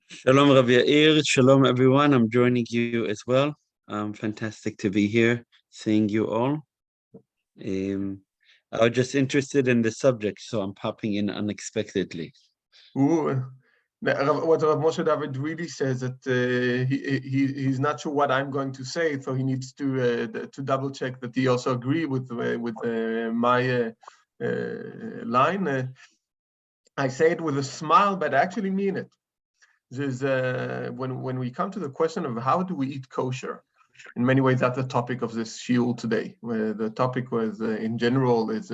Shalom, Rav Yair. Shalom, everyone. I'm joining you as well. Fantastic to be here, seeing you all. I was just interested in the subject, so I'm popping in unexpectedly. What Rav Moshe David really says that he's not sure what I'm going to say, so he needs to double check that he also agree with my line. I say it with a smile, but I actually mean it. There's when we come to the question of how do we eat kosher, in many ways that's the topic of this shiur today. Where the topic was in general is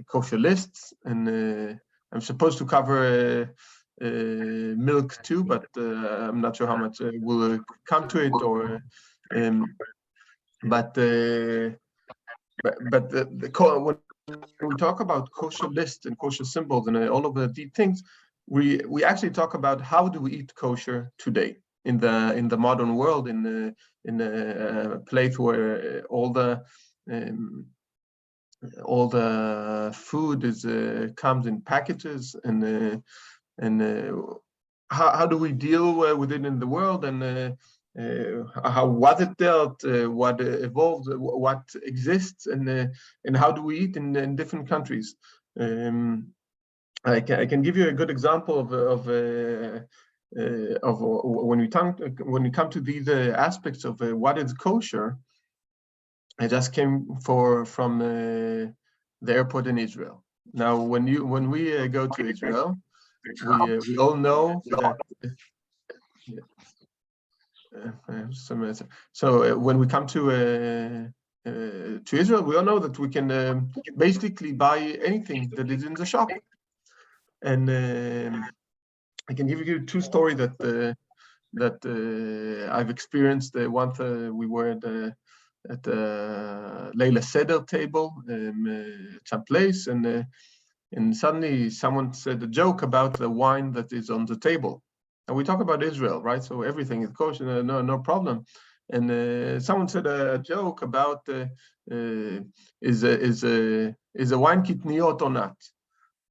kosher lists, and I'm supposed to cover milk too, but I'm not sure how much we'll come to it. Or when we talk about kosher lists and kosher symbols and all of these things, we actually talk about how do we eat kosher today in the modern world, in a place where all the food comes in packages, and how do we deal with it in the world, and how was it dealt, what evolved, what exists, and how do we eat in different countries. I can give you a good example of when we come to these aspects of what is kosher. I just came from the airport in Israel. Now, when we go to Israel, we all know that. So when we come to Israel, we all know that we can basically buy anything that is in the shop. And I can give you two stories that I've experienced. Once we were at the Leila Seder table at some place, and suddenly someone said a joke about the wine that is on the table. And we talk about Israel, right? So everything is kosher, no problem. And someone said a joke about is a wine kitniot or not?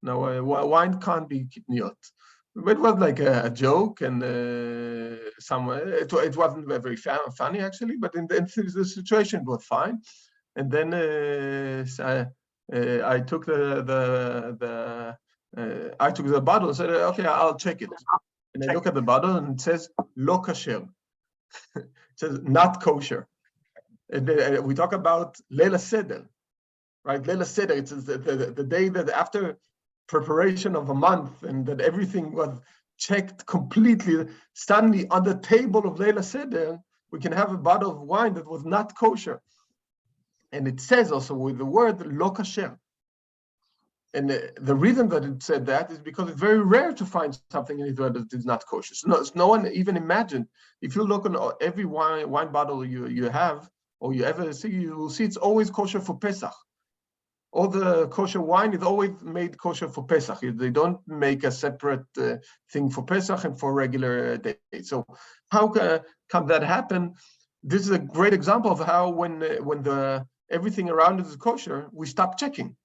Now, wine can't be kitniot. But it was like a joke, and it wasn't very funny actually. But in the situation, it was fine. And then I took I took the bottle and said, "Okay, I'll check it." And I look at the bottle and it says "lo kasher." It says not kosher. And we talk about Leila Seder, right? Leila Seder. It's the day that after preparation of a month, and that everything was checked completely. Suddenly, on the table of Leila Seder, we can have a bottle of wine that was not kosher, and it says also with the word "lo kasher." And the reason that it said that is because it's very rare to find something in Israel that is not kosher. So no one even imagined. If you look on every wine bottle you have or you ever see, you will see it's always kosher for Pesach. All the kosher wine is always made kosher for Pesach. They don't make a separate thing for Pesach and for regular day. So how can that happen? This is a great example of how when everything around us is kosher, we stop checking.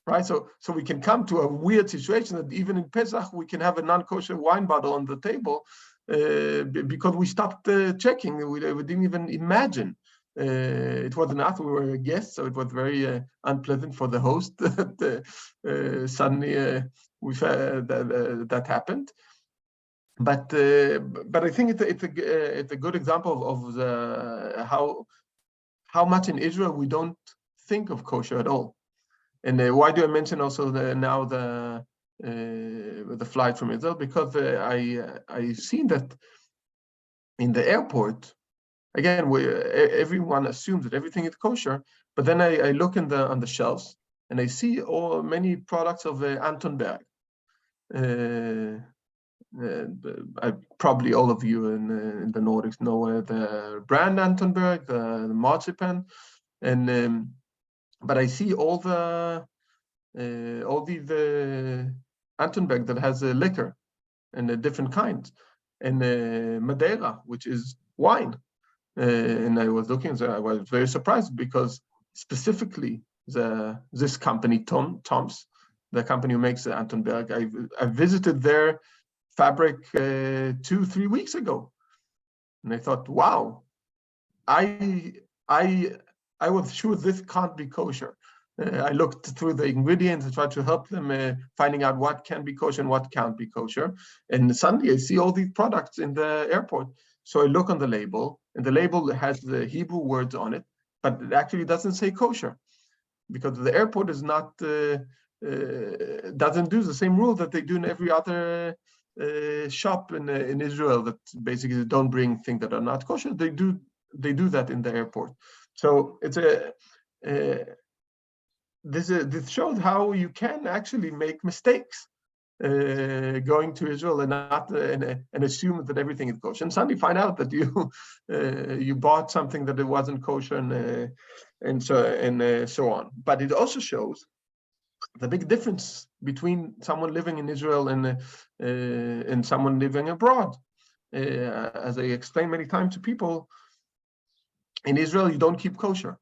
Right, so we can come to a weird situation that even in Pesach we can have a non-kosher wine bottle on the table because we stopped checking. We didn't even imagine. It wasn't us; we were guests, so it was very unpleasant for the host that suddenly that happened. But I think it's a good example of how much in Israel we don't think of kosher at all. And why do I mention also the flight from Israel? Because I've seen that in the airport, again, everyone assumes that everything is kosher. But then I look on the shelves and I see many products of Anton Berg. Probably all of you in the Nordics know the brand Anton Berg, the marzipan, and but I see all these Antonberg that has a liquor and different kinds, and Madeira, which is wine. And I was looking, so I was very surprised because specifically this company Tom's the company who makes Anton Berg. I visited their fabric 2-3 weeks ago, and I thought, wow, I was sure this can't be kosher. I looked through the ingredients and tried to help them finding out what can be kosher and what can't be kosher. And suddenly I see all these products in the airport. So I look on the label, and the label has the Hebrew words on it, but it actually doesn't say kosher, because the airport is not doesn't do the same rule that they do in every other shop in Israel, that basically don't bring things that are not kosher. They do that in the airport. So it's this shows how you can actually make mistakes going to Israel and not and assume that everything is kosher, and suddenly find out that you bought something that it wasn't kosher, and so on. But it also shows the big difference between someone living in Israel and someone living abroad. As I explained many times to people, in Israel you don't keep kosher.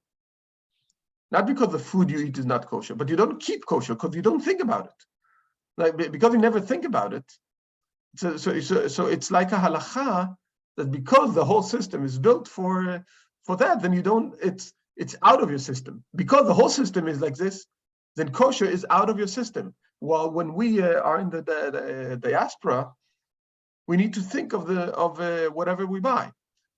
Not because the food you eat is not kosher, but you don't keep kosher because you don't think about it. Like, because you never think about it. So it's like a halacha that because the whole system is built for that, then you don't. It's out of your system. Because the whole system is like this, then kosher is out of your system. While when we are in the diaspora, we need to think of whatever we buy.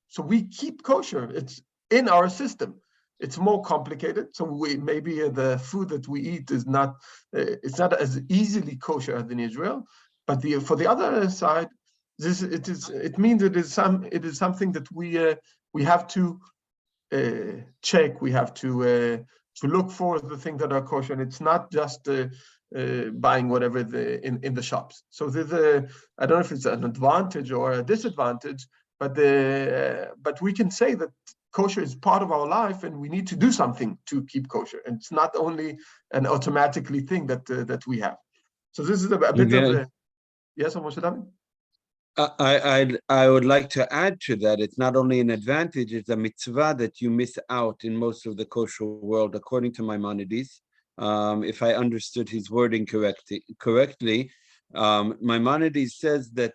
So we keep kosher. It's in our system. It's more complicated. So maybe the food that we eat is not it's not as easily kosher as in Israel. But for the other side, it means it is something that we have to check. We have to look for the things that are kosher, and it's not just buying whatever in the shops. So there's I don't know if it's an advantage or a disadvantage, but we can say that kosher is part of our life, and we need to do something to keep kosher. And it's not only an automatically thing that we have. So this is a bit of yes, Moshe David? I would like to add to that. It's not only an advantage; it's a mitzvah that you miss out in most of the kosher world, according to Maimonides. If I understood his wording correctly, Maimonides says that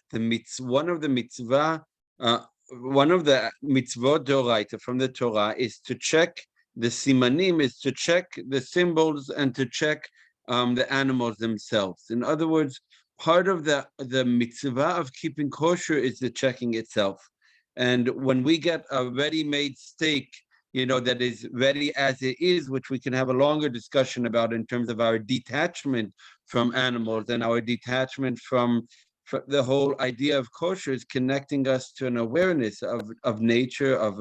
one of the mitzvot d'oraita from the Torah is to check the simanim, is to check the symbols, and to check the animals themselves. In other words, part of the mitzvah of keeping kosher is the checking itself. And when we get a ready-made steak, that is ready as it is, which we can have a longer discussion about in terms of our detachment from animals and our detachment from the whole idea of kosher is connecting us to an awareness of nature, of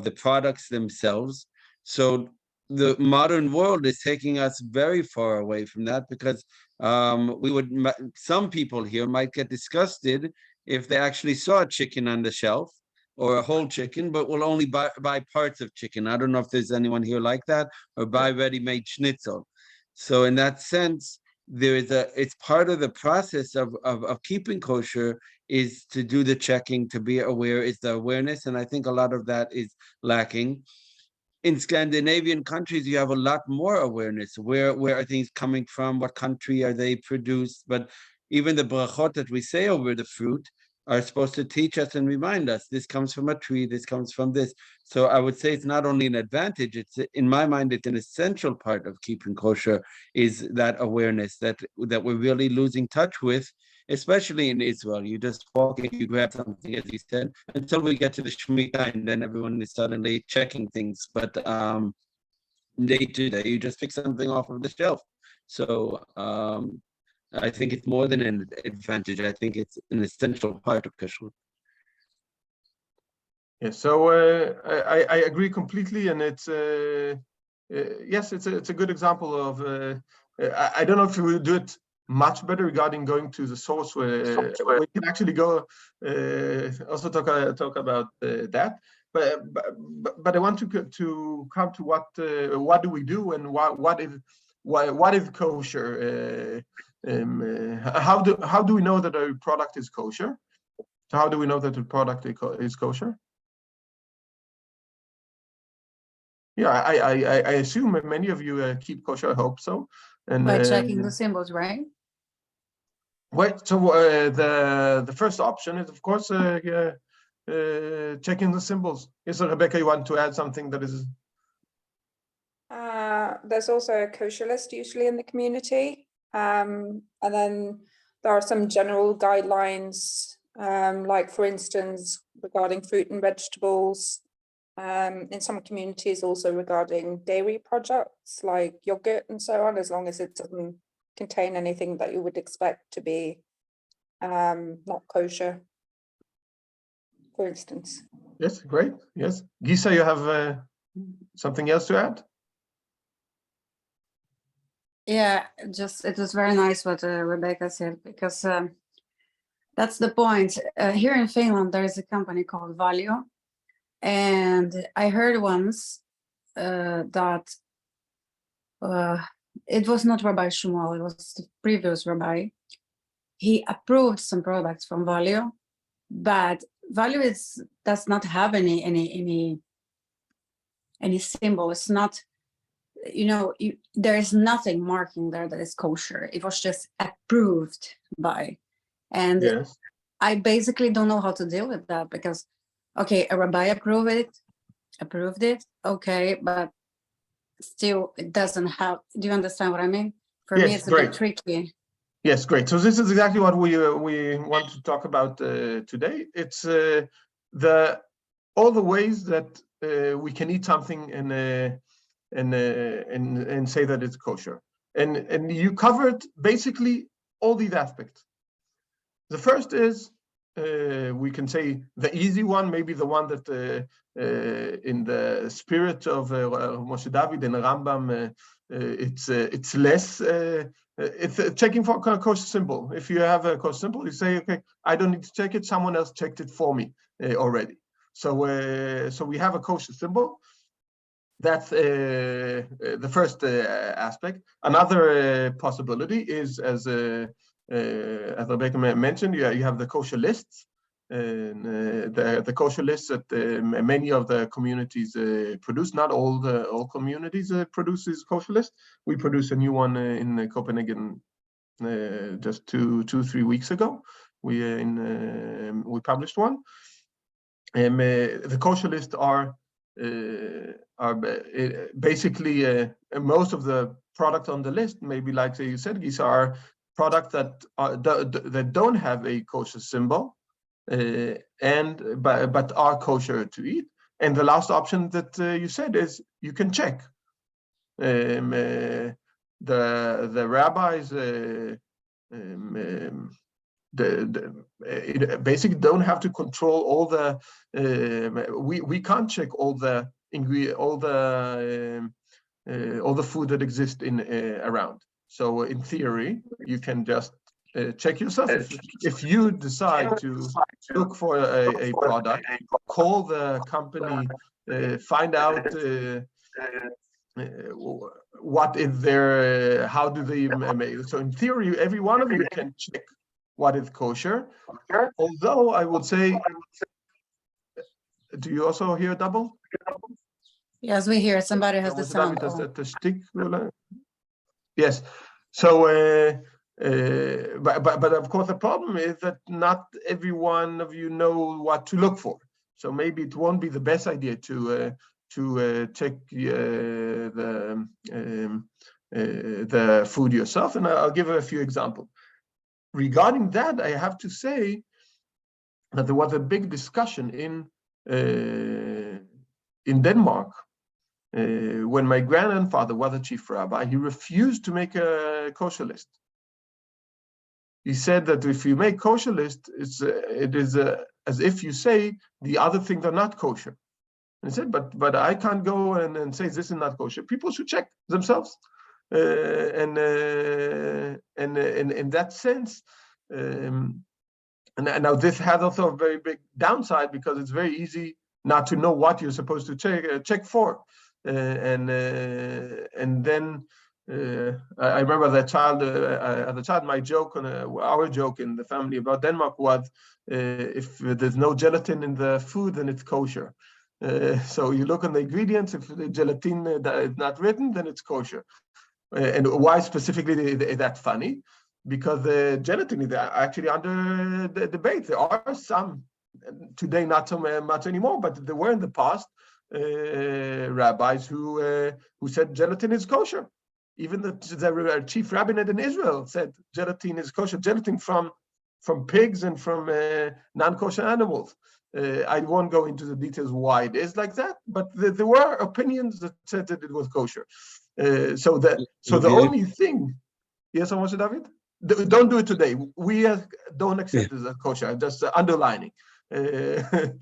the products themselves. So the modern world is taking us very far away from that, because some people here might get disgusted if they actually saw a chicken on the shelf or a whole chicken, but will only buy parts of chicken. I don't know if there's anyone here like that, or buy ready-made schnitzel. So in that sense, it's part of the process of keeping kosher is to do the checking, to be aware, is the awareness. And I think a lot of that is lacking. In Scandinavian countries, you have a lot more awareness. Where are things coming from? What country are they produced? But even the brachot that we say over the fruit are supposed to teach us and remind us, this comes from a tree, this comes from this. So I would say it's not only an advantage, it's, in my mind, it's an essential part of keeping kosher, is that awareness that we're really losing touch with, especially in Israel. You just walk in, you grab something, as you said, until we get to the Shemitah, and then everyone is suddenly checking things. But day to day, you just pick something off of the shelf. So I think it's more than an advantage. I think it's an essential part of Kashrut. Yeah, so I agree completely, and it's yes, it's a good example of. I don't know if we will do it much better regarding going to the source, where we can actually go also talk about that. But I want to come to what do we do, and what is kosher? How do we know that a product is kosher? So how do we know that the product is kosher? Yeah, I assume many of you keep kosher. I hope so. And By checking the symbols, right? wait, so the first option is, of course, checking the symbols. Yes, so Rebecca, you want to add something that is? There's also a kosher list usually in the community. And then there are some general guidelines, like for instance, regarding fruit and vegetables. In some communities also regarding dairy products like yogurt and so on, as long as it doesn't contain anything that you would expect to be not kosher, for instance. Yes, great. Yes. Gisa, you have something else to add? Yeah, just it was very nice what Rebecca said, because that's the point. Here in Finland, there is a company called Valio, and I heard once that it was not Rabbi Shmuel, it was the previous rabbi. He approved some products from Valio, but Valio does not have any symbol. It's not, there is nothing marking there that is kosher. It was just approved by, and Yes. I basically don't know how to deal with that, because, okay, a rabbi approved it, okay, but still it doesn't have, do you understand what I mean? For me, Yes, it's a great. bit tricky. Yes, great. So this is exactly what we want to talk about today. It's all the ways that we can eat something and say that it's kosher. And you covered basically all these aspects. The first is, we can say the easy one, maybe the one that in the spirit of Moshe David and Rambam, it's less, it's checking for a kosher symbol. If you have a kosher symbol, you say, okay, I don't need to check it, someone else checked it for me already. So we have a kosher symbol. That's the first aspect. Another possibility is, as Rebecca mentioned, you have the kosher lists. The kosher lists that many of the communities produce. Not all communities produce this kosher list. We produced a new one in Copenhagen just 3 weeks ago. We published one. The kosher lists are basically most of the products on the list, maybe like you said, these are products that don't have a kosher symbol, but are kosher to eat. And the last option that you said is you can check. The rabbis basically don't have to control all the. We can't check all the all the food that exists in around. So in theory, you can just check yourself. If you decide to look for a product, call the company, find out what is their, how do they make. So in theory, every one of you can check what is kosher. Although I would say, do you also hear double? Yes, we hear somebody has the sound on. Yes. So, but of course, the problem is that not every one of you know what to look for. So maybe it won't be the best idea to check the food yourself. And I'll give a few examples. Regarding that, I have to say that there was a big discussion in Denmark. When my grandfather was a chief rabbi, he refused to make a kosher list. He said that if you make kosher list, it is as if you say the other things are not kosher. And he said, but I can't go and say this is not kosher. People should check themselves. And in that sense, and now this has also a very big downside, because it's very easy not to know what you're supposed to check for. And then I remember that child, as a child, my joke, our joke in the family about Denmark was, if there's no gelatin in the food, then it's kosher. So you look on the ingredients, if the gelatin that is not written, then it's kosher. And why specifically that funny? Because the gelatin is actually under the debate. There are some today, not so much anymore, but there were in the past rabbis who said gelatin is kosher. Even the chief rabbinate in Israel said gelatin is kosher. Gelatin from pigs and from non-kosher animals. I won't go into the details why it is like that, but there were opinions that said that it was kosher. So the only thing, yes, Moshe David, don't do it today. We don't accept it as kosher. I'm just underlining. But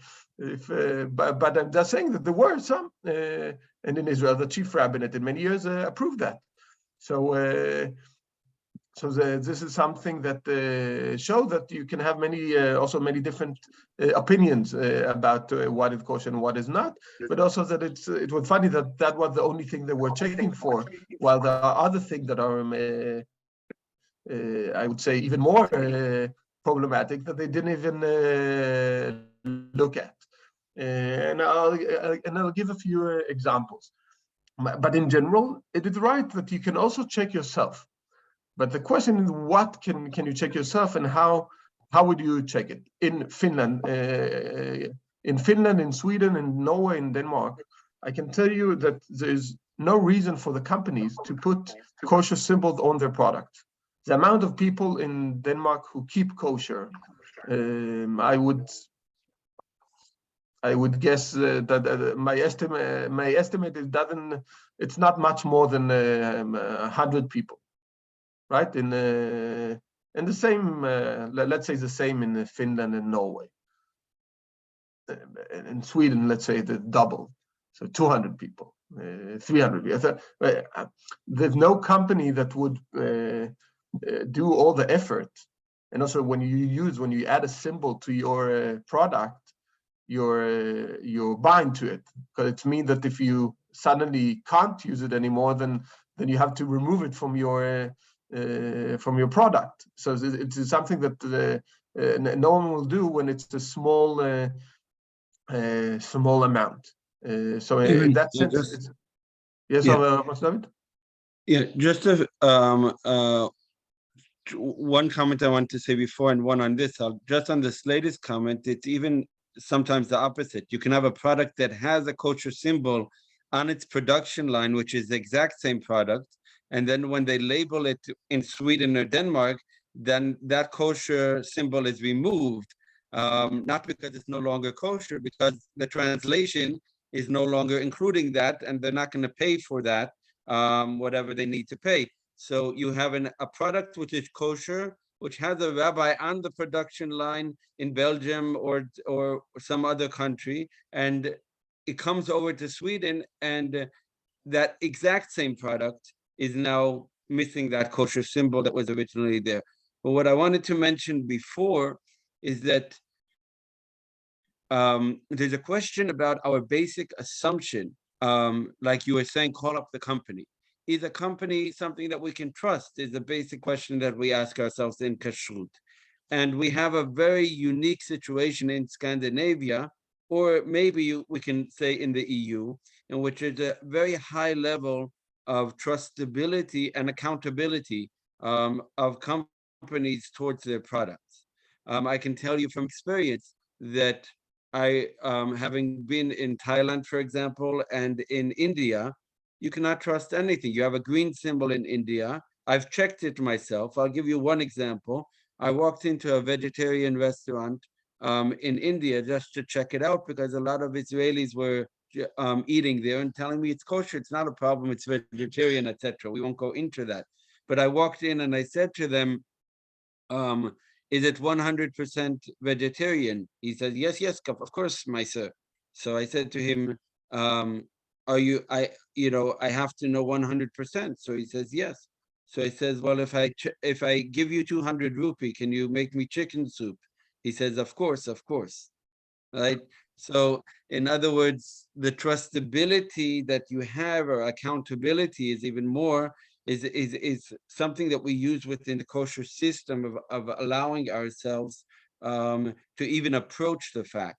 I'm just saying that there were some, and in Israel, the chief rabbinate in many years approved that. So this is something that shows that you can have many different opinions about what is kosher and what is not, but also that it was funny that was the only thing they were checking for, while there are other things that are I would say even more problematic that they didn't even look at. And I'll give a few examples. But in general, it is right that you can also check yourself. But the question is, what can you check yourself, and how would you check it? In Finland, in Sweden, in Norway, in Denmark, I can tell you that there's no reason for the companies to put kosher symbols on their products. The amount of people in Denmark who keep kosher, I would guess that my estimate is it's not much more than 100 people. Right, in the same, let's say the same in Finland and Norway. In Sweden, let's say the double, so 200 people, 300 people. There's no company that would do all the effort. And also, when you add a symbol to your product, you're bound to it, because it means that if you suddenly can't use it anymore, then you have to remove it from your product. So it's something that no one will do when it's a small amount. So in that sense, yes, David? Yeah, just one comment I want to say before, and one on this. Just on this latest comment, it's even sometimes the opposite. You can have a product that has a kosher symbol on its production line, which is the exact same product, and then when they label it in Sweden or Denmark, then that kosher symbol is removed, not because it's no longer kosher, because the translation is no longer including that, and they're not going to pay for that, whatever they need to pay. So you have a product which is kosher, which has a rabbi on the production line in Belgium or some other country, and it comes over to Sweden, and that exact same product is now missing that kosher symbol that was originally there. But what I wanted to mention before is that there's a question about our basic assumption, like you were saying, call up the company. Is a company something that we can trust? Is a basic question that we ask ourselves in Kashrut. And we have a very unique situation in Scandinavia, or maybe we can say in the EU, in which is a very high level of trustability and accountability of companies towards their products. I can tell you from experience that I, having been in Thailand, for example, and in India, you cannot trust anything. You have a green symbol in India. I've checked it myself. I'll give you one example. I walked into a vegetarian restaurant in India just to check it out, because a lot of Israelis were eating there and telling me it's kosher, it's not a problem, it's vegetarian, etc. We won't go into that. But I walked in and I said to them, is it 100% vegetarian? He said, yes, of course, my sir. So I said to him, are you, I have to know 100%. So he says, yes. So he says, well, if I give you 200 rupee, can you make me chicken soup? He says, of course, right? So in other words, the trustability that you have, or accountability, is even more, is something that we use within the kosher system of allowing ourselves to even approach the fact.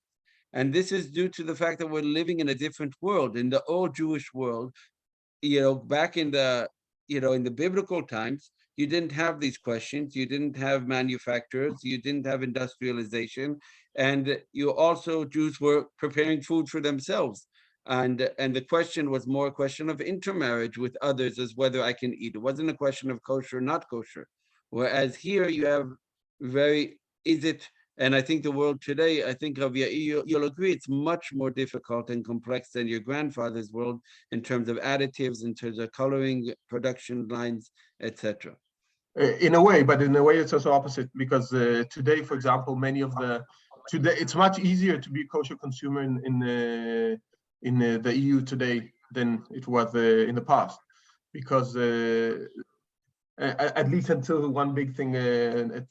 And this is due to the fact that we're living in a different world. In the old Jewish world, back in the in the biblical times, you didn't have these questions. You didn't have manufacturers. You didn't have industrialization. And Jews were preparing food for themselves. And the question was more a question of intermarriage with others as whether I can eat. It wasn't a question of kosher or not kosher. Whereas here you have and I think the world today, I think, Rav Yair, you'll agree, it's much more difficult and complex than your grandfather's world in terms of additives, in terms of coloring, production lines, etc. In a way, but in a way it's also opposite, because today, for example, today it's much easier to be a kosher consumer in the EU today than it was in the past, because at least until one big thing,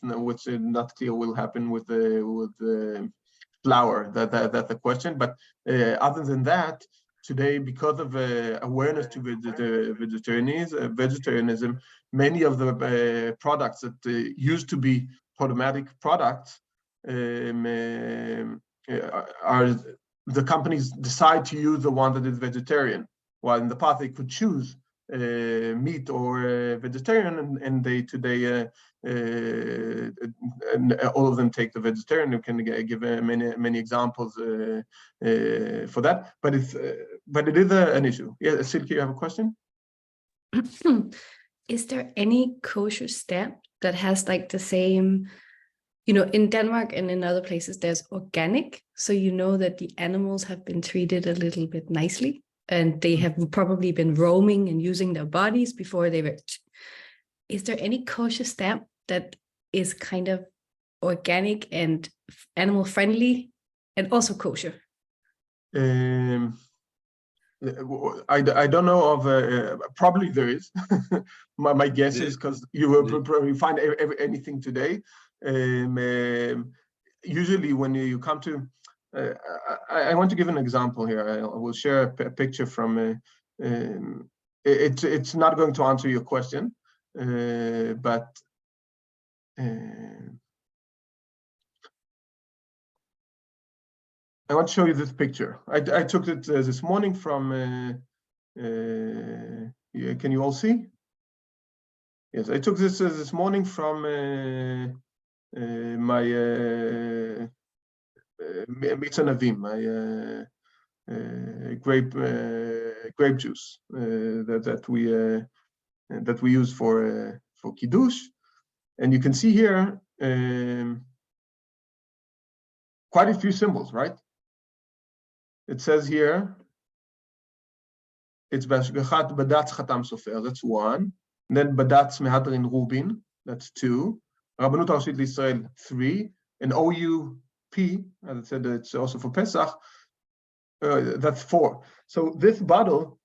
which is not clear will happen with flour. That's the question. But other than that, today, because of awareness to vegetarianism, many of the products that used to be problematic products are the companies decide to use the one that is vegetarian, while in the past they could choose meat or vegetarian, and they today and all of them take the vegetarian. You can give many examples for that, but it is an issue. Yeah, Silke, you have a question? Is there any kosher stamp that has like the same, in Denmark and in other places, there's organic, so that the animals have been treated a little bit nicely, and they have probably been roaming and using their bodies before they were. Is there any kosher stamp that is kind of organic and animal friendly and also kosher? I don't know of, probably there is. my guess is, because you will probably find anything today. Usually when you come to, I want to give an example here. I will share a picture from, it's not going to answer your question, but I want to show you this picture. I took it this morning from, can you all see? Yes, I took this this morning from my Mitzanavim, my grape juice that we use for kiddush, and you can see here quite a few symbols, right? It says here, it's Bashgachat Badatz Chatam Sofer, that's one. And then Badatz Mehadrin Rubin, that's two. Rabbanut Rashit L'Israel, 3. And OUP, as I said, it's also for Pesach, that's 4. So this bottle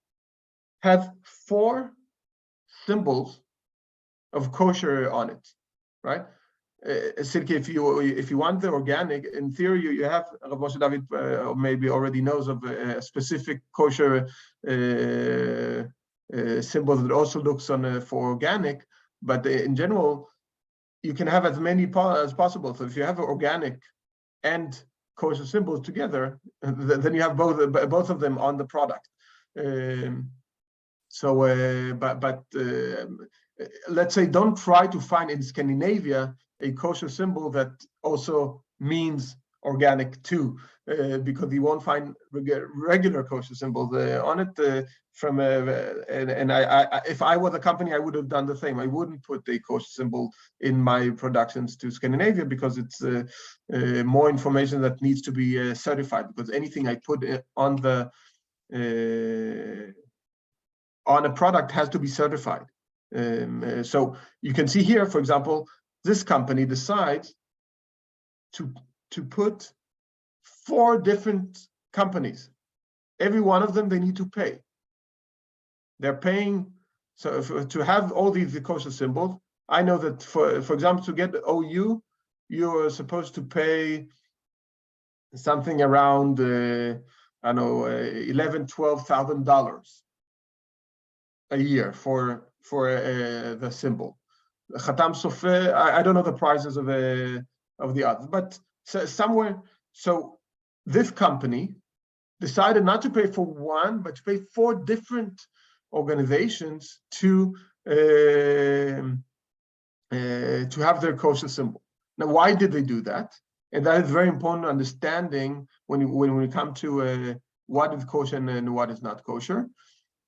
has 4 symbols of kosher on it, right? Silke, if you want the organic, in theory, you have, Rav Moshe David maybe already knows of a specific kosher symbol that also looks on for organic, but in general, you can have as many as possible. So if you have organic and kosher symbols together, then you have both of them on the product. Let's say don't try to find in Scandinavia a kosher symbol that also means organic too, because you won't find regular kosher symbols on it. If I was a company, I would have done the same. I wouldn't put a kosher symbol in my productions to Scandinavia, because it's more information that needs to be certified. Because anything I put on a product has to be certified. So you can see here, for example, this company decides to put 4 different companies. Every one of them, they need to pay. They're paying, so to have all these kosher symbols, I know that for example, to get OU, you're supposed to pay something around, I don't know, $11,000-$12,000 a year for the symbol. Chatam Sofer, I don't know the prices of the others, but somewhere. So this company decided not to pay for one, but to pay 4 different organizations to to have their kosher symbol. Now, why did they do that? And that is very important understanding when we come to what is kosher and what is not kosher.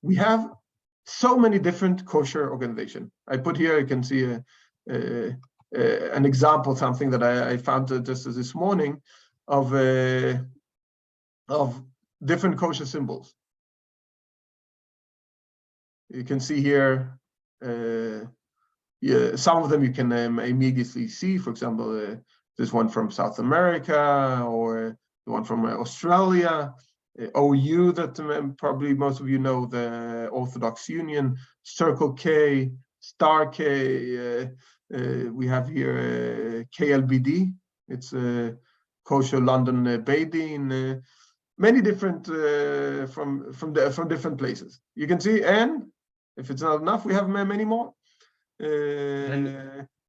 We have so many different kosher organizations. I put here, you can see an example, something that I found just this morning of different kosher symbols. You can see here, some of them you can immediately see. For example, this one from South America, or the one from Australia, OU, that probably most of you know, the Orthodox Union, Circle K, Star K. We have here KLBD. It's Kosher London Beidin. Many different from different places. You can see, and if it's not enough, we have many more.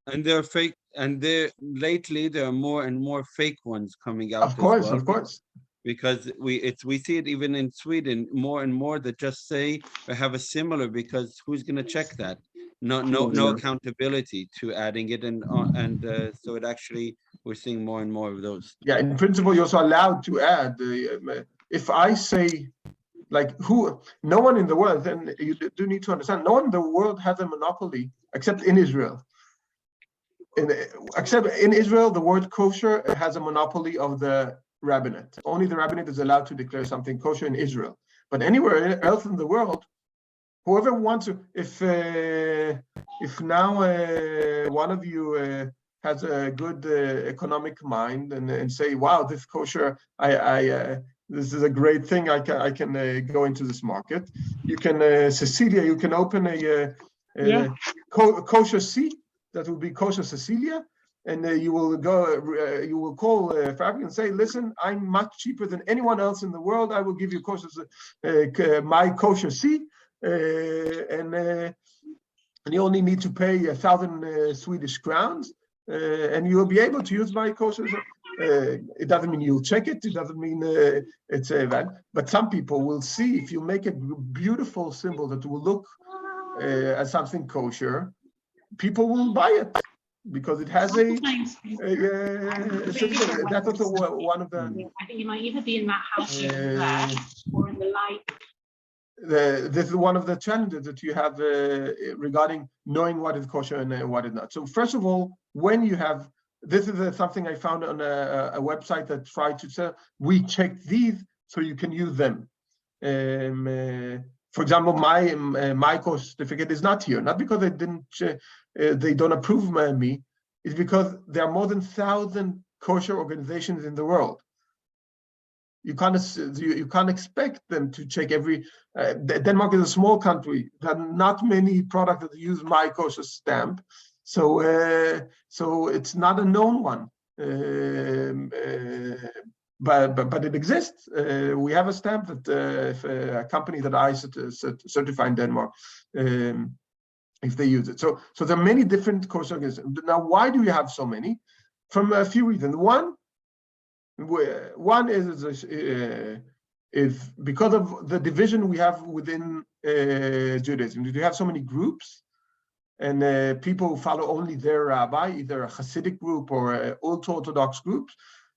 And they're fake, and lately there are more and more fake ones coming out. Of course, as well, of course. Because we see it even in Sweden more and more that just say or have a similar, because who's going to check that? No accountability to adding it, and so it actually, we're seeing more and more of those. Yeah, in principle, you're also allowed to add. If I say, like, no one in the world, then you do need to understand, no one in the world has a monopoly except in Israel. Except in Israel, the word kosher has a monopoly of the rabbinate. Only the rabbinate is allowed to declare something kosher in Israel. But anywhere else in the world, whoever wants to, if now one of you has a good economic mind and say, wow, this kosher, this is a great thing, I can go into this market. You can, Cecilia, you can open a kosher C, that will be Kosher Cecilia, and you will call Fabric and say, listen, I'm much cheaper than anyone else in the world. I will give you my Kosher C, and you only need to pay 1,000 Swedish crowns, and you will be able to use my Kosher. It doesn't mean you'll check it. It doesn't mean it's that. But some people will see, if you make a beautiful symbol that will look as something kosher, people will buy it because it has a that's also one of the. I think you might either be in that house there or in the light. This is one of the challenges that you have regarding knowing what is kosher and what is not. So first of all, when you have, this is something I found on a website that tried to say, we checked these so you can use them. For example, my kosher certificate is not here, not because they don't approve me. It's because there are more than 1,000 kosher organizations in the world. You can't expect them to check every. Denmark is a small country. There are not many products that use my kosher stamp, so it's not a known one. But it exists. We have a stamp that if a company that I certify in Denmark, if they use it. So there are many different kosher organizations. Now, why do we have so many? From a few reasons. One is because of the division we have within Judaism. We have so many groups, and people follow only their rabbi, either a Hasidic group or an ultra-Orthodox group.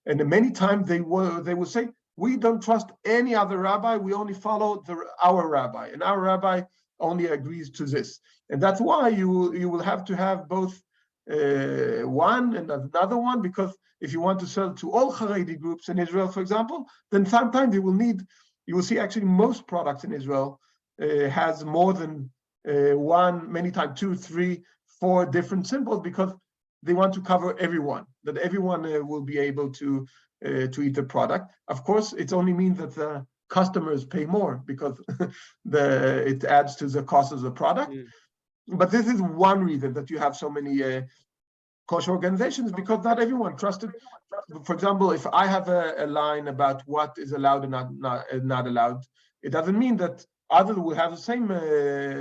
And many times they will say, we don't trust any other rabbi, we only follow our rabbi, and our rabbi only agrees to this. And that's why you will have to have both one and another one, because if you want to sell to all Haredi groups in Israel, for example, then sometimes you will see actually most products in Israel has more than one, many times 2, 3, 4 different symbols, because they want to cover everyone, that everyone will be able to eat the product. Of course, it only means that the customers pay more because it adds to the cost of the product. But this is one reason that you have so many kosher organizations, because not everyone trusted. For example, if I have a line about what is allowed and not allowed, it doesn't mean that others will have the same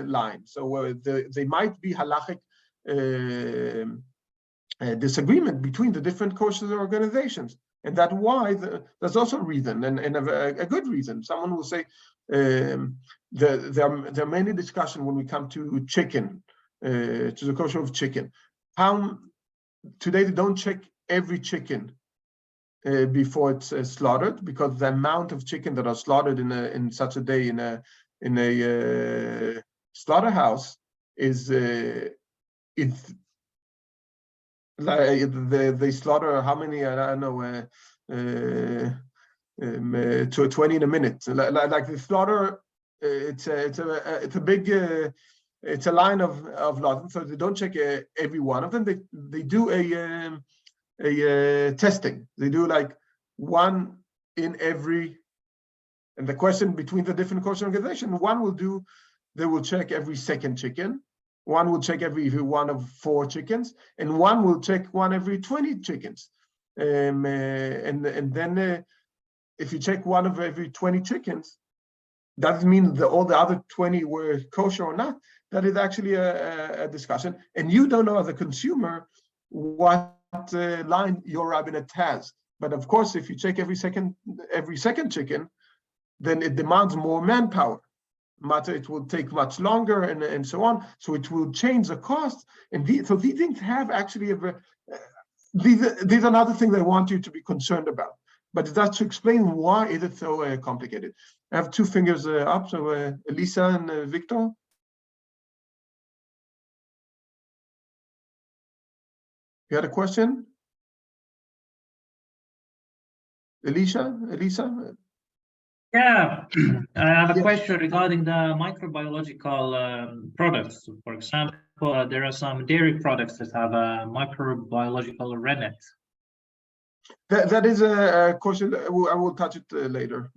line. So they might be halachic disagreement between the different kosher organizations, and that's why there's also a reason, and a good reason. Someone will say there are many discussions when we come to chicken. to the kosher of chicken. Today they don't check every chicken before it's slaughtered, because the amount of chicken that are slaughtered in such a day in a slaughterhouse is it's like they slaughter how many, I don't know, to 20 in a minute. Like the slaughter, it's a big it's a line of lots, so they don't check every one of them. They do a testing. They do like one in every, and the question between the different kosher organizations, they will check every second chicken, one will check every one of 4 chickens, and one will check one every 20 chickens. And then if you check one of every 20 chickens, doesn't mean that all the other 20 were kosher or not. That is actually a discussion, and you don't know as a consumer what line your rabbinate has. But of course, if you check every second chicken, then it demands more manpower. It will take much longer, and so on. So it will change the cost. And so these things have actually these are another thing I want you to be concerned about. But that's to explain why is it so complicated. I have 2 fingers up. So Elisa and Victor. You had a question? Elisa? Yeah, I have a question regarding the microbiological products. For example, there are some dairy products that have a microbiological rennet. That is a question. I will touch it later.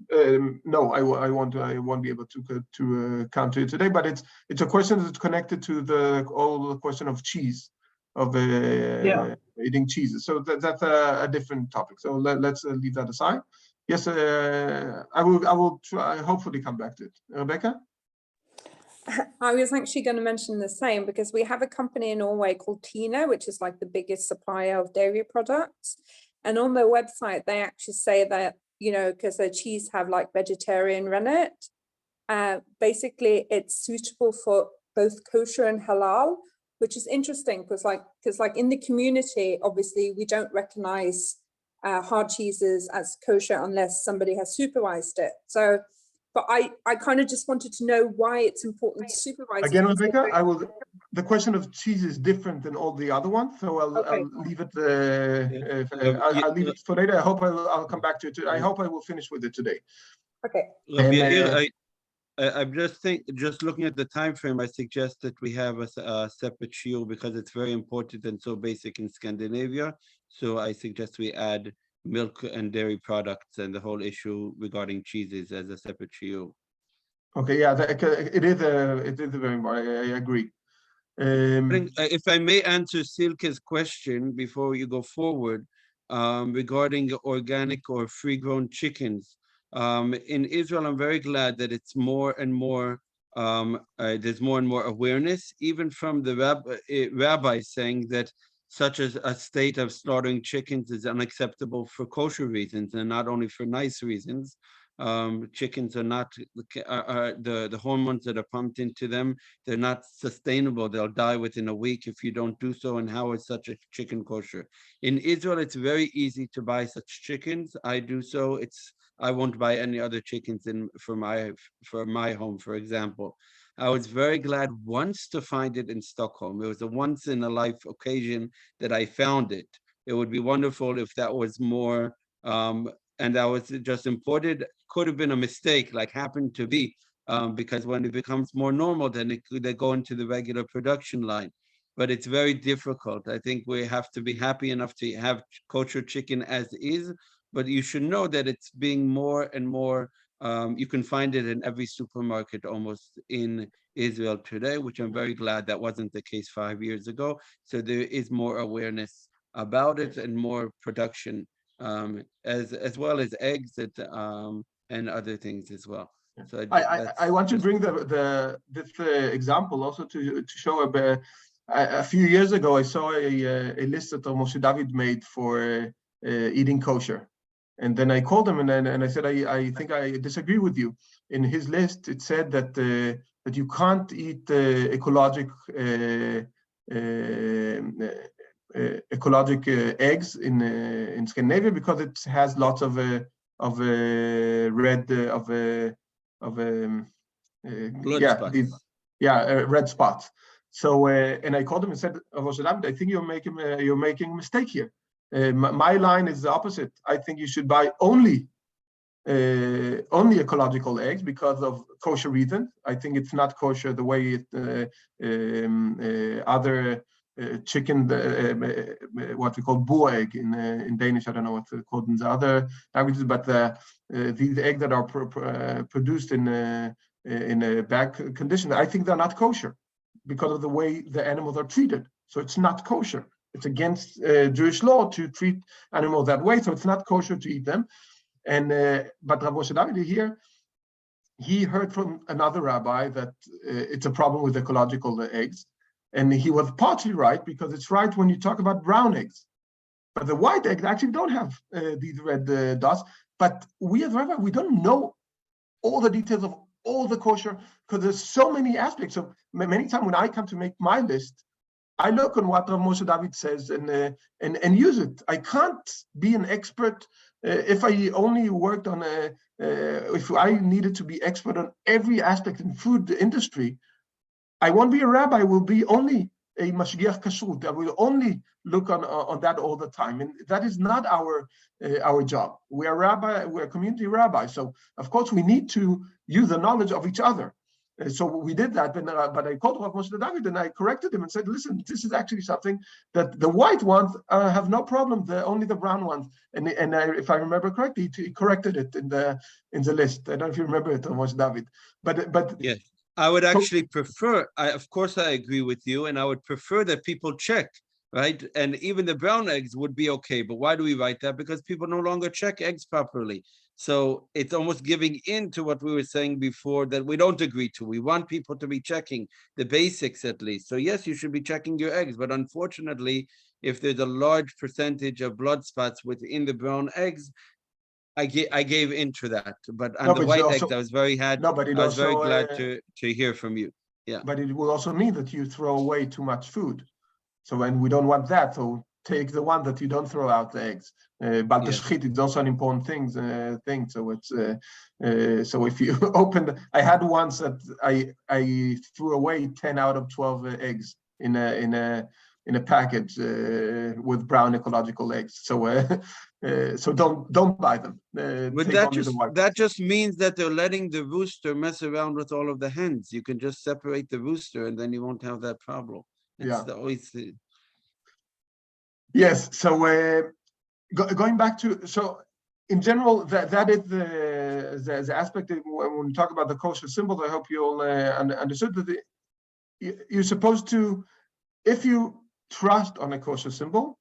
No, I won't be able to come to it today. But it's a question that's connected to the question of cheese, of eating cheeses. So that's a different topic. So let's leave that aside. Yes, I will try. Hopefully, come back to it. Rebecca. I was actually going to mention the same, because we have a company in Norway called Tina, which is like the biggest supplier of dairy products. And on their website, they actually say that, because their cheese have like vegetarian rennet, basically it's suitable for both kosher and halal, which is interesting because like in the community, obviously we don't recognize hard cheeses as kosher unless somebody has supervised it. So, but I kind of just wanted to know why it's important to supervise. Again, Rebecca, the question of cheese is different than all the other ones, so I'll leave it. I'll leave it for later. I hope I'll come back to it. I hope I will finish with it today. Okay. I'm just looking at the time frame. I suggest that we have a separate shiur because it's very important and so basic in Scandinavia. So I suggest we add milk and dairy products and the whole issue regarding cheeses as a separate shiur. Okay, yeah, it is very important. I agree. If I may answer Silke's question before you go forward, regarding organic or free-grown chickens. In Israel, I'm very glad that it's more and more, there's more and more awareness, even from the rabbis saying that such as a state of slaughtering chickens is unacceptable for kosher reasons and not only for nice reasons. Chickens are not, the hormones that are pumped into them, they're not sustainable. They'll die within a week if you don't do so. And how is such a chicken kosher? In Israel, it's very easy to buy such chickens. I do so. I won't buy any other chickens for my home, for example. I was very glad once to find it in Stockholm. It was a once in a life occasion that I found it. It would be wonderful if that was more, and that was just imported. Could have been a mistake, like happened to be, because when it becomes more normal, then they go into the regular production line. But it's very difficult. I think we have to be happy enough to have kosher chicken as is, but you should know that it's being more and more, you can find it in every supermarket almost in Israel today, which I'm very glad that wasn't the case 5 years ago. So there is more awareness about it and more production, as well as eggs and other things as well. So I want to bring this example also to show a few years ago I saw a list that Moshe David made for eating kosher. And then I called him and I said, I think I disagree with you. In his list, it said that that you can't eat ecologic eggs in Scandinavia because it has lots of red Blood spots. red spots. So and I called him and said, I think you're making a mistake here. My line is the opposite. I think you should buy only ecological eggs because of kosher reasons. I think it's not kosher the way other chicken, what we call boar egg in Danish. I don't know what's called in the other languages, but these eggs that are produced in a bad condition, I think they're not kosher because of the way the animals are treated. So it's not kosher. It's against Jewish law to treat animals that way. So it's not kosher to eat them. And but Rav Moshe David here, he heard from another rabbi that it's a problem with ecological eggs. And he was partly right, because it's right when you talk about brown eggs. But the white eggs actually don't have these red dots. But we as rabbi, we don't know all the details of all the kosher, because there's so many aspects. So many times when I come to make my list, I look on what Rav Moshe David says and use it. I can't be an expert if I only worked on if I needed to be expert on every aspect in food industry. I won't be a rabbi. I will be only a mashgiach kashrut. I will only look on that all the time, and that is not our job. We are rabbi. We are community rabbi. So of course we need to use the knowledge of each other. So we did that, but I called Rav Moshe David and I corrected him and said, listen, this is actually something that the white ones have no problem, only the brown ones. And if I remember correctly, he corrected it in the list. I don't know if you remember it, Rav Moshe David. But yes, I would actually prefer, of course I agree with you, and I would prefer that people check, right? And even the brown eggs would be okay. But why do we write that? Because people no longer check eggs properly. So it's almost giving in to what we were saying before that we don't agree to. We want people to be checking the basics at least. So yes, you should be checking your eggs. But unfortunately, if there's a large percentage of blood spots within the brown eggs, I gave into that. But on the white eggs, I was very glad to hear from you. Yeah. But it will also mean that you throw away too much food. So when we don't want that, so take the one that you don't throw out the eggs. But the shchit is also an important thing. So it's so if you open, I had once that I threw away 10 out of 12 eggs in a package with brown ecological eggs. So so don't buy them. But that just means that they're letting the rooster mess around with all of the hens. You can just separate the rooster, and then you won't have that problem. It's always. Yes. So going back to, so in general, that is the aspect that when we talk about the kosher symbols. I hope you all understood that you're supposed to, if you trust on a kosher symbol,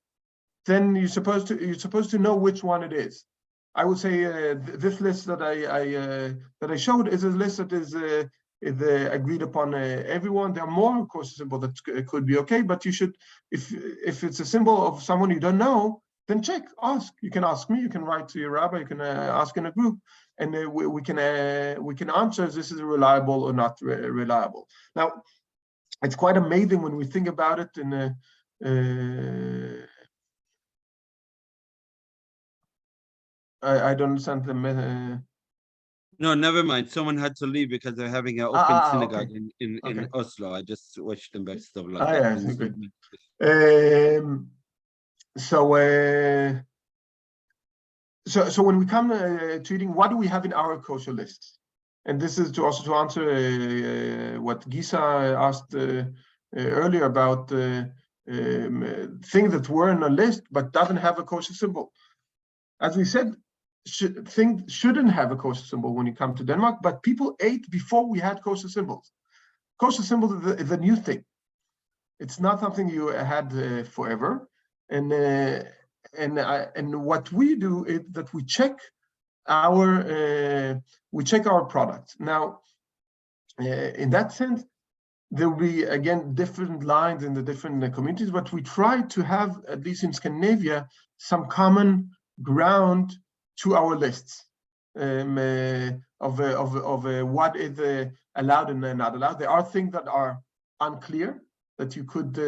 then you're supposed to know which one it is. I would say this list that I showed is a list that is agreed upon everyone. There are more kosher symbols that could be okay, but you should, if it's a symbol of someone you don't know, then check, ask. You can ask me, you can write to your rabbi, you can ask in a group, and we can answer if this is reliable or not reliable. Now, it's quite amazing when we think about it in I don't understand the. No, never mind. Someone had to leave because they're having an open synagogue okay. in Oslo. I just wished them best of luck. Yeah, so when we come to eating, what do we have in our kosher lists? And this is also to answer what Gisa asked earlier about things that were on a list but doesn't have a kosher symbol. As we said, things shouldn't have a kosher symbol when you come to Denmark, but people ate before we had kosher symbols. Kosher symbol is a new thing. It's not something you had forever. And what we do is that we check our products. Now, in that sense, there will be, again, different lines in the different communities, but we try to have, at least in Scandinavia, some common ground to our lists of what is allowed and not allowed. There are things that are unclear that you could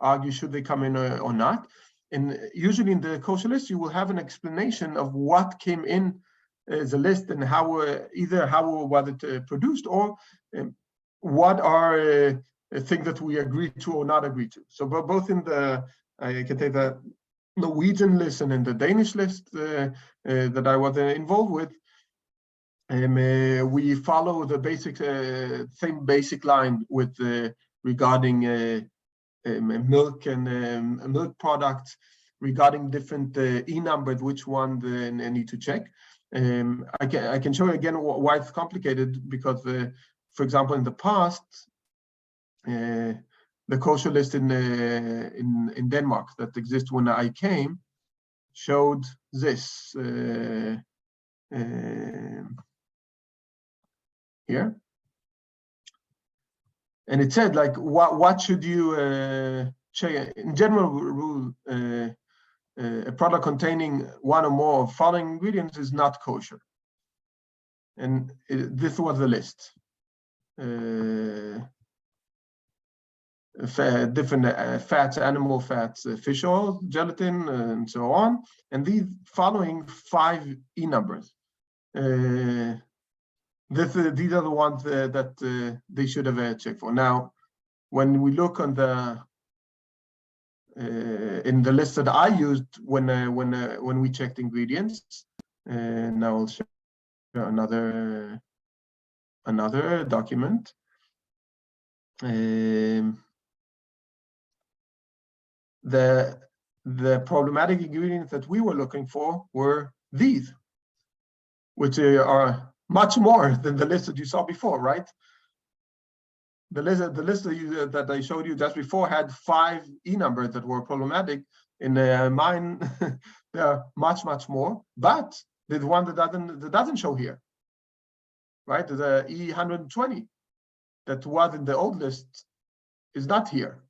argue should they come in or not. And usually in the kosher list, you will have an explanation of what came in as a list and how either how was it produced, or what are things that we agree to or not agree to. So both in the, I can take the Norwegian list and in the Danish list that I was involved with, we follow the basic same basic line with regarding milk and milk products, regarding different e-numbers, which one they need to check. I can show you again why it's complicated, because for example, in the past, the kosher list in Denmark that exists when I came showed this here, and it said like what should you check. In general rule, a product containing one or more of following ingredients is not kosher, and this was the list. Different fats, animal fats, fish oil, gelatin, and so on. And these following 5 e-numbers. These are the ones that they should have checked for. Now, when we look on the in the list that I used when we checked ingredients, now I'll show another document. The problematic ingredients that we were looking for were these, which are much more than the list that you saw before, right? The list that I showed you just before had 5 e-numbers that were problematic. In mine, there are much more. But there's one that doesn't show here, right? The E120 that was in the old list is not here.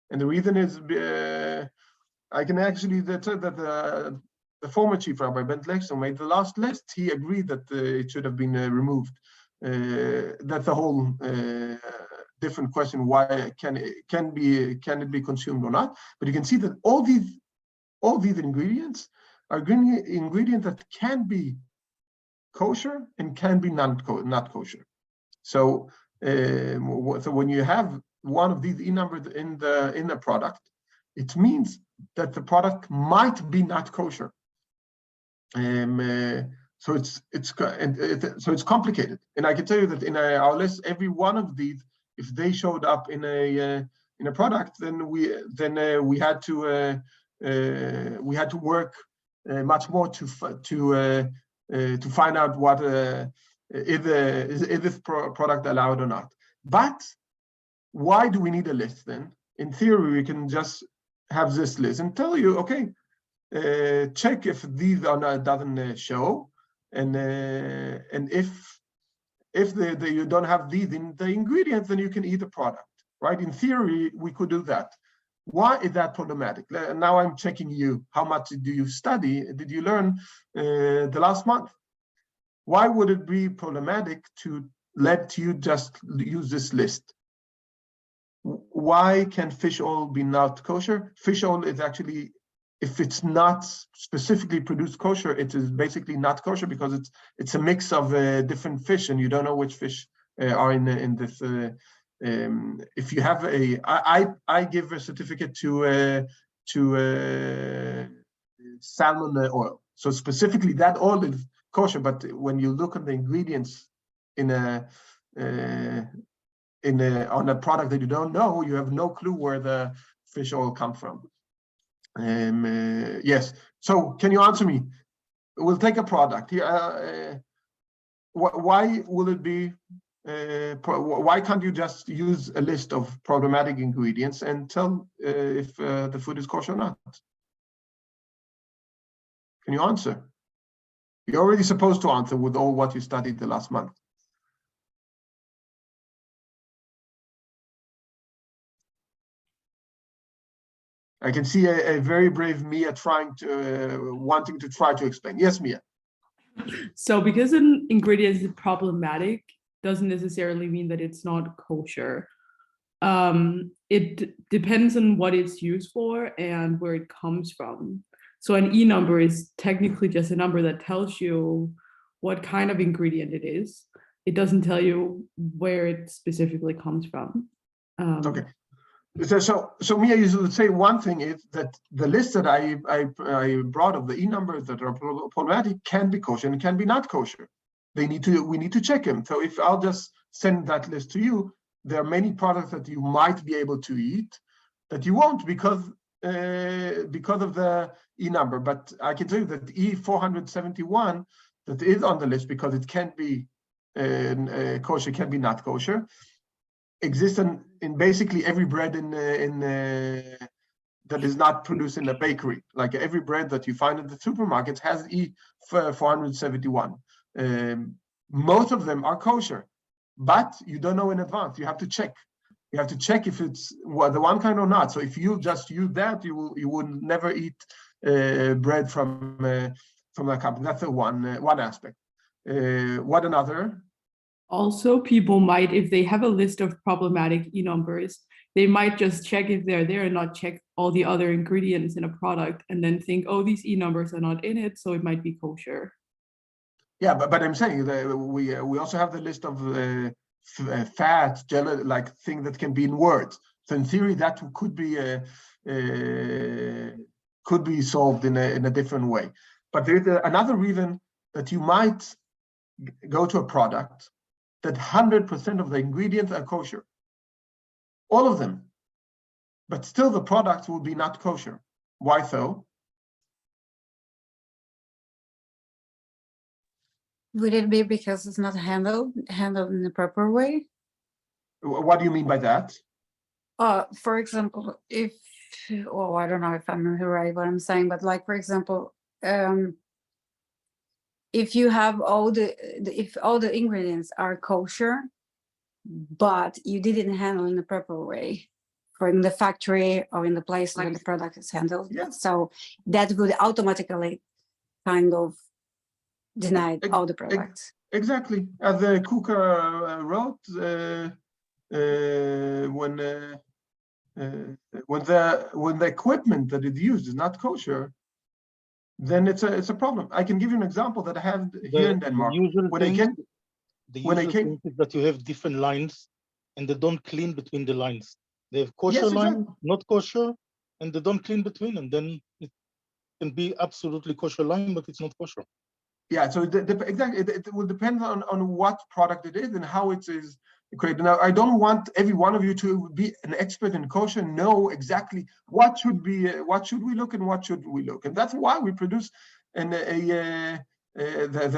And the reason is, I can actually that the former chief rabbi Ben Lexon made the last list. He agreed that it should have been removed. That's a whole different question. Why can it be consumed or not? But you can see that all these ingredients are ingredients that can be kosher and can be not kosher. So when you have one of these e-numbers in the product, it means that the product might be not kosher. So it's complicated. And I can tell you that in our list, every one of these, if they showed up in a product, then we had to work much more to find out what is this product allowed or not. But why do we need a list then? In theory, we can just have this list and tell you, okay, check if these are not, doesn't show, and if you don't have these in the ingredients, then you can eat the product, right? In theory, we could do that. Why is that problematic? Now I'm checking you. How much do you study? Did you learn the last month? Why would it be problematic to let you just use this list? Why can fish oil be not kosher? Fish oil is actually, if it's not specifically produced kosher, it is basically not kosher because it's a mix of different fish, and you don't know which fish are in this. If you have I give a certificate to salmon oil, so specifically that oil is kosher. But when you look at the ingredients on a product that you don't know, you have no clue where the fish oil comes from. Yes. So can you answer me? We'll take a product here. Why will it be? Why can't you just use a list of problematic ingredients and tell if the food is kosher or not? Can you answer? You're already supposed to answer with all what you studied the last month. I can see a very brave Mia wanting to try to explain. Yes, Mia. So because an ingredient is problematic, doesn't necessarily mean that it's not kosher. It depends on what it's used for and where it comes from. So an E number is technically just a number that tells you what kind of ingredient it is. It doesn't tell you where it specifically comes from. Okay. So Mia, you would say one thing is that the list that I brought of the E numbers that are problematic can be kosher and can be not kosher. We need to check them. So if I'll just send that list to you, there are many products that you might be able to eat that you won't because of the E number. But I can tell you that E471 that is on the list because it can be kosher, can be not kosher, exists in basically every bread that is not produced in a bakery. Like every bread that you find in the supermarkets has E471. Most of them are kosher, but you don't know in advance. You have to check. You have to check if it's the one kind or not. So if you just use that, you would never eat bread from that company. That's the one aspect. What another? Also, people might, if they have a list of problematic E numbers, they might just check if they're there and not check all the other ingredients in a product and then think, oh, these E numbers are not in it, so it might be kosher. Yeah, but I'm saying that we also have the list of fat, jelly, like thing that can be in words. So in theory, that could be solved in a different way. But there's another reason that you might go to a product that 100% of the ingredients are kosher, all of them, but still the product will be not kosher. Why so? Would it be because it's not handled in the proper way? What do you mean by that? For example, I don't know if I'm right what I'm saying, but like, for example, if you have if all the ingredients are kosher, but you didn't handle in the proper way, for in the factory or in the place where the product is handled, so that would automatically kind of deny all the products. Exactly, as the cooker wrote, when the equipment that is used is not kosher, then it's a problem. I can give you an example that I have here in Denmark. The usual thing is that you have different lines and they don't clean between the lines. They have kosher line, not kosher, and they don't clean between, and then it can be absolutely kosher line, but it's not kosher. Yeah, so exactly, it will depend on what product it is and how it is created. Now, I don't want every one of you to be an expert in kosher, know exactly what should we look and what should we look, and that's why we produce the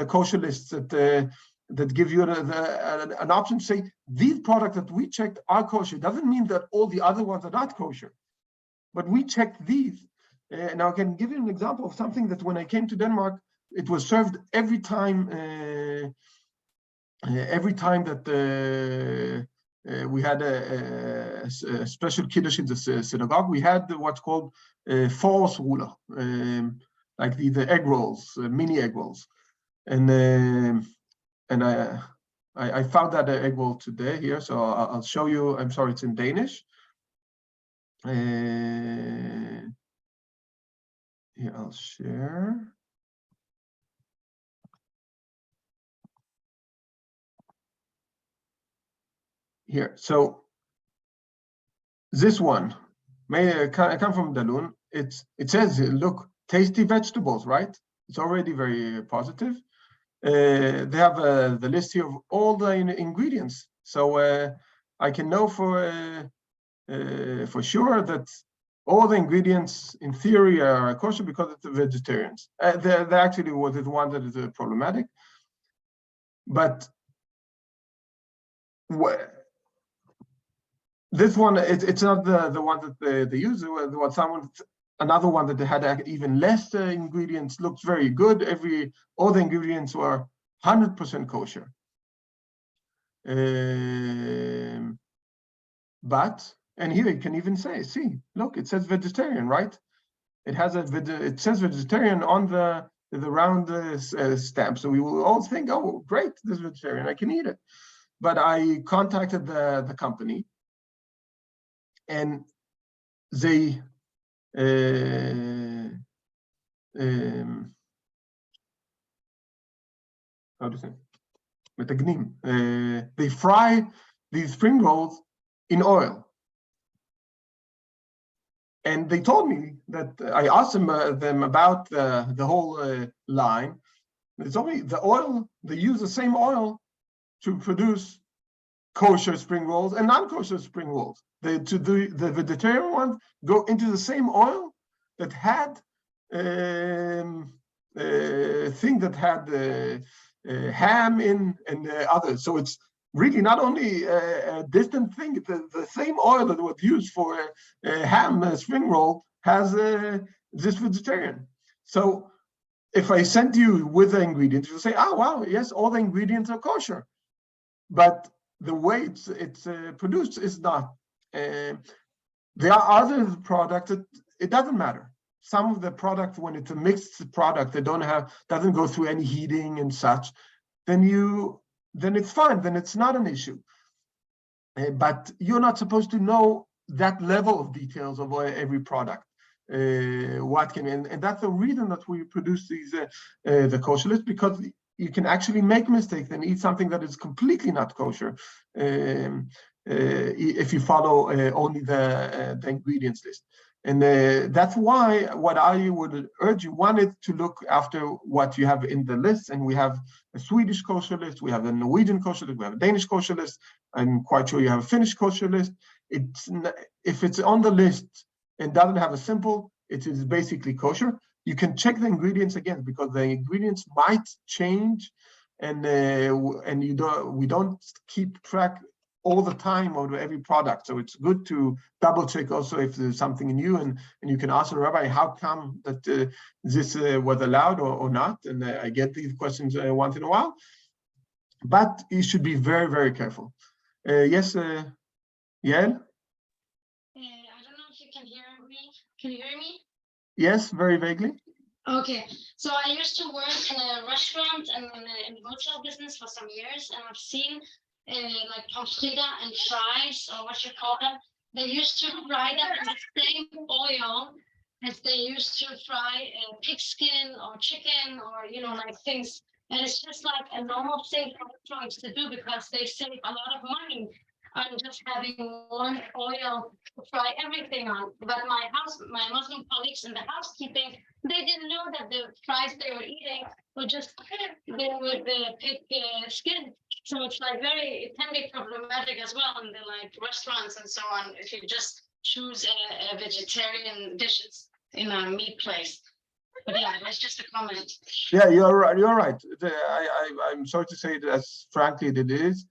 kosher lists that give you an option to say these products that we checked are kosher. Doesn't mean that all the other ones are not kosher, but we checked these. Now I can give you an example of something that when I came to Denmark, it was served every time that we had a special kiddush in the synagogue. We had what's called false ruler, like the egg rolls, mini egg rolls, and I found that egg roll today here, so I'll show you. I'm sorry, it's in Danish. Here, I'll share. Here, so this one I come from Dalun. It says, look, tasty vegetables, right? It's already very positive. They have the list here of all the ingredients, so I can know for sure that all the ingredients in theory are kosher because it's vegetarians. There actually was one that is problematic, but this one, it's not the one that they use. Another one that they had even less ingredients, looked very good. All the ingredients were 100% kosher. And here you can even say, see, look, it says vegetarian, right? It says vegetarian on the round stamp. So we will all think, oh, great, this is vegetarian, I can eat it. but I contacted the company, and they how to say, they fry these spring rolls in oil. And they told me that I asked them about the whole line. They told me the oil, they use the same oil to produce kosher spring rolls and non-kosher spring rolls. The vegetarian ones go into the same oil that had thing that had ham in and others. So it's really not only a distant thing, the same oil that was used for ham spring roll has this vegetarian. So if I sent you with the ingredients, you'll say, oh, wow, yes, all the ingredients are kosher. But the way it's produced is not. There are other products that it doesn't matter. Some of the products, when it's a mixed product, they doesn't go through any heating and such, then it's fine, then it's not an issue. But you're not supposed to know that level of details of every product. And that's the reason that we produce these the kosher list, because you can actually make mistakes and eat something that is completely not kosher if you follow only the ingredients list. And that's why what I would urge you, one is to look after what you have in the list. And we have a Swedish kosher list, we have a Norwegian kosher list, we have a Danish kosher list. I'm quite sure you have a Finnish kosher list. If it's on the list and doesn't have a symbol, it is basically kosher. You can check the ingredients again, because the ingredients might change, and we don't keep track all the time of every product. So it's good to double check also if there's something new, and you can ask the rabbi, how come that this was allowed or not? And I get these questions once in a while, but you should be very, very careful. Yes, Yael? I don't know if you can hear me. Can you hear me? Yes, very vaguely. Okay, so I used to work in a restaurant and in the hotel business for some years, and I've seen like pommes frites and fries, or what you call them. They used to fry them in the same oil as they used to fry pig skin or chicken, or like things. And it's just like a normal thing for restaurants to do, because they save a lot of money on just having one oil to fry everything on. But my Muslim colleagues in the housekeeping, they didn't know that the fries they were eating were just they with the pig skin. So it's like it can be problematic as well in the like restaurants and so on, if you just choose a vegetarian dishes in a meat place. But yeah, that's just a comment. Yeah, you're right. You're right. I'm sorry to say it as frankly it is.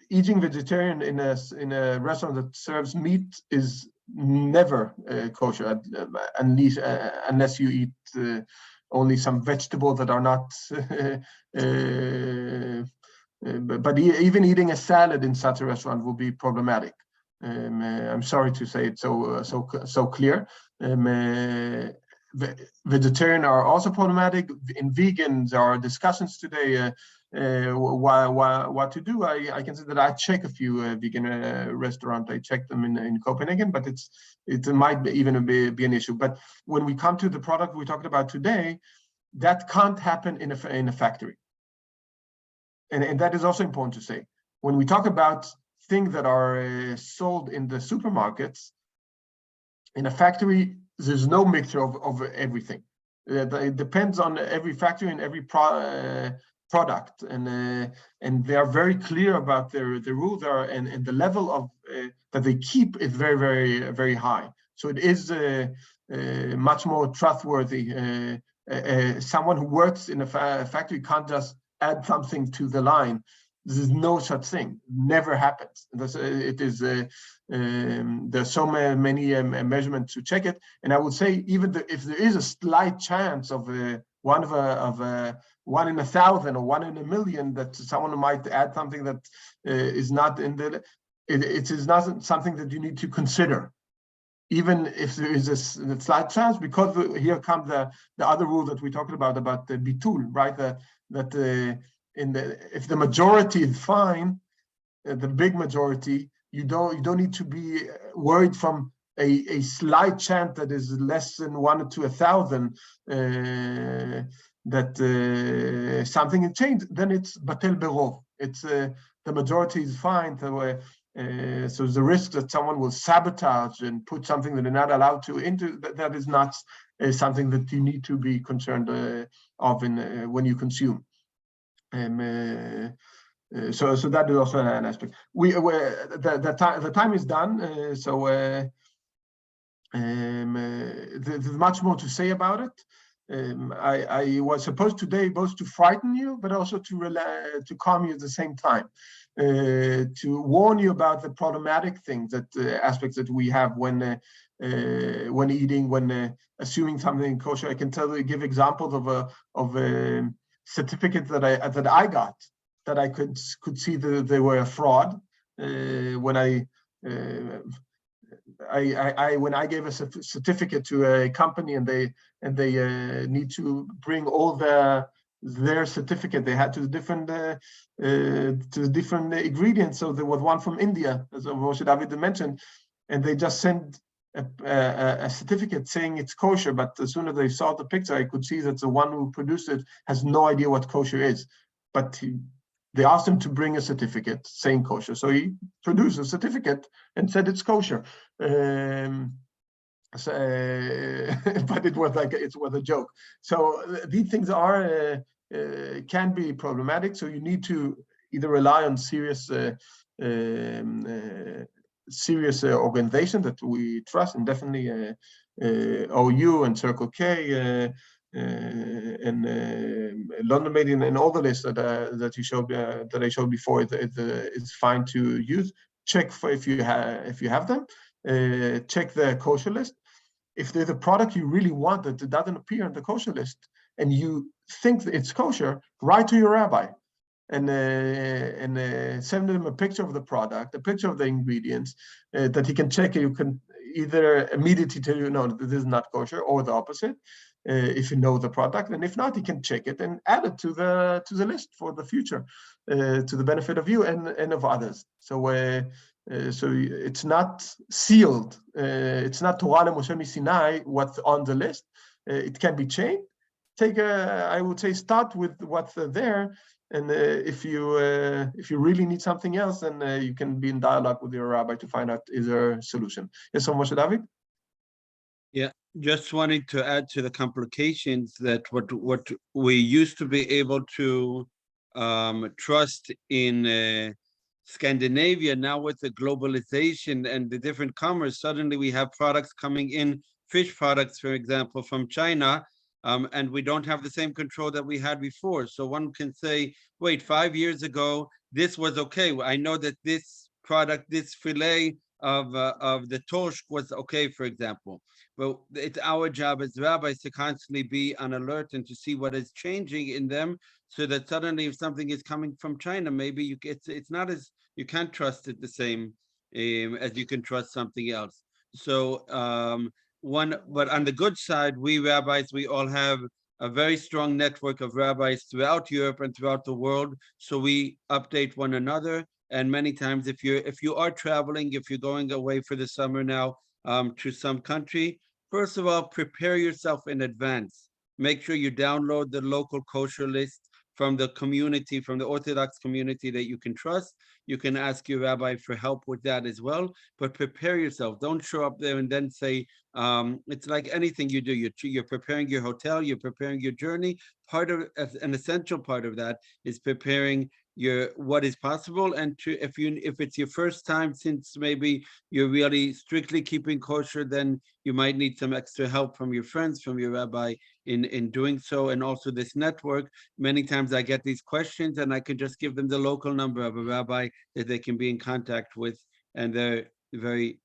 Eating vegetarian in a restaurant that serves meat is never kosher, unless you eat only some vegetables that are not. But even eating a salad in such a restaurant will be problematic. I'm sorry to say it so clear. Vegetarian are also problematic. In vegans, there are discussions today what to do. I can say that I check a few vegan restaurants. I check them in Copenhagen, but it might even be an issue. But when we come to the product we talked about today, that can't happen in a factory. And that is also important to say. When we talk about things that are sold in the supermarkets, in a factory, there's no mixture of everything. It depends on every factory and every product, and they are very clear about the rules and the level of that they keep is very, very, very high. So it is much more trustworthy. Someone who works in a factory can't just add something to the line. There's no such thing. Never happens. There's so many measurements to check it. And I would say even if there is a slight chance of one in 1,000 or 1 in a million that someone might add something that is not in the, it is not something that you need to consider. Even if there is a slight chance, because here comes the other rule that we talked about the bitul, right? If the majority is fine, the big majority, you don't need to be worried from a slight chance that is less than 1 to 1,000 that something has changed. Then it's batel berov. It's the majority is fine. So the risk that someone will sabotage and put something that they're not allowed to into, that is not something that you need to be concerned of in when you consume. So that is also an aspect. The time is done. There's much more to say about it. I was supposed today both to frighten you, but also to calm you at the same time, to warn you about the problematic things, aspects that we have when eating, when assuming something kosher. I can give examples of a certificate that I got, that I could see that they were a fraud when I gave a certificate to a company and they need to bring all their certificate. They had to the different ingredients. So there was one from India, as Moshe David mentioned, and they just sent a certificate saying it's kosher. But as soon as they saw the picture, I could see that the one who produced it has no idea what kosher is. But they asked him to bring a certificate saying kosher. So he produced a certificate and said it's kosher. But it was a joke. So these things can be problematic. So you need to either rely on serious organization that we trust, and definitely OU and Circle K and London Made In, and all the lists that you showed that I showed before. It's fine to use. Check for if you have them. Check the kosher list. If there's a product you really want that doesn't appear on the kosher list and you think that it's kosher, write to your rabbi and send them a picture of the product, a picture of the ingredients that he can check. You can either immediately tell you, no, this is not kosher, or the opposite, if you know the product. And if not, he can check it and add it to the list for the future, to the benefit of you and of others. So it's not sealed. It's not Torah Moshe Sinai what's on the list. It can be changed. I would say, start with what's there. And if you really need something else, then you can be in dialogue with your rabbi to find out is there a solution. Yes, so Moshe David? Yeah, just wanting to add to the complications that what we used to be able to trust in Scandinavia, now with the globalization and the different commerce, suddenly we have products coming in, fish products, for example, from China, and we don't have the same control that we had before. So one can say, wait, 5 years ago, this was okay. I know that this product, this fillet of the torsk was okay, for example. But it's our job as rabbis to constantly be on alert and to see what is changing in them, so that suddenly if something is coming from China, maybe it's not as, you can't trust it the same as you can trust something else. So but on the good side, we rabbis, we all have a very strong network of rabbis throughout Europe and throughout the world. So we update one another. And many times, if you are traveling, if you're going away for the summer now to some country, first of all, prepare yourself in advance. Make sure you download the local kosher list from the community, from the Orthodox community that you can trust. You can ask your rabbi for help with that as well, but prepare yourself. Don't show up there and then say, it's like anything you do. You're preparing your hotel, you're preparing your journey. An essential part of that is preparing what is possible, and if it's your first time, since maybe you're really strictly keeping kosher, then you might need some extra help from your friends, from your rabbi in doing so. And also this network, many times I get these questions and I can just give them the local number of a rabbi that they can be in contact with, and they're very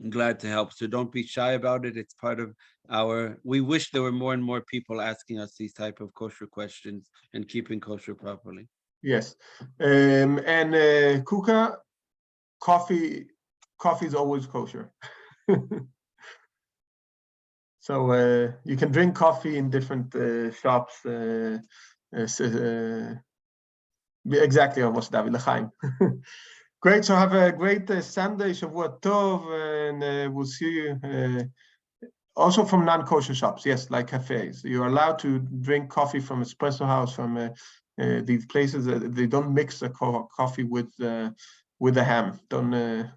glad to help. So don't be shy about it. It's part of we wish there were more and more people asking us these type of kosher questions and keeping kosher properly. Yes. And Kuka, coffee is always kosher. So you can drink coffee in different shops. Exactly, almost David L'chaim. Great. So have a great Sunday, Shavua Tov, and we'll see you. Also from non-kosher shops, yes, like cafes. You're allowed to drink coffee from espresso house, from these places. They don't mix the coffee with the ham. Don't.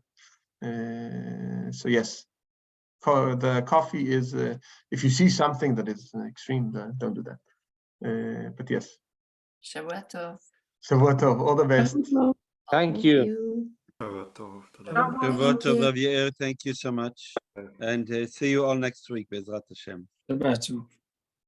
So yes, the coffee is. If you see something that is extreme, don't do that. But yes. Shavua Tov. Shavua Tov. All the best. Thank you. Shavua Tov, Rav Yair, thank you so much. And see you all next week, Bezrat Hashem. Shabbat shalom.